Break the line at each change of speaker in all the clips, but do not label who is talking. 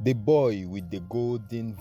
The boy with the golden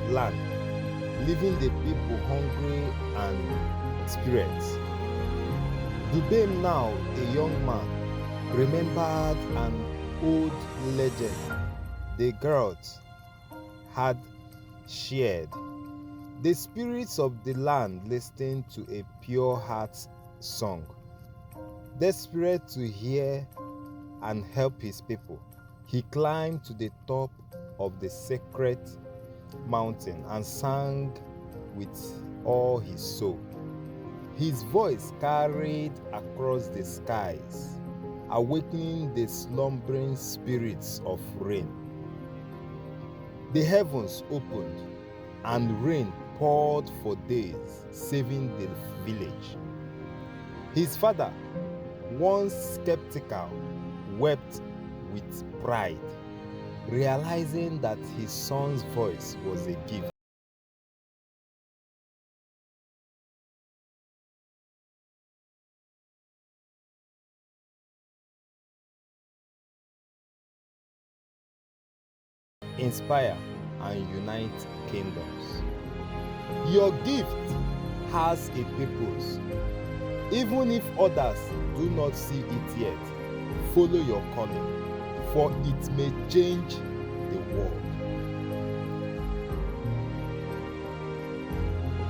land, leaving the people hungry and spirits. Dubem, now a young man, remembered an old legend the girls had shared. The spirits of the land listened to a pure heart song. Desperate to hear and help his people, he climbed to the top of the sacred mountain and sang with all his soul. His voice carried across the skies, awakening the slumbering spirits of rain. The heavens opened, and rain poured for days, saving the village. His father, once skeptical, wept with pride, realizing that his son's voice was a gift. Inspire and unite kingdoms. Your gift has a purpose. Even if others do not see it yet, follow your calling, for it may change the world.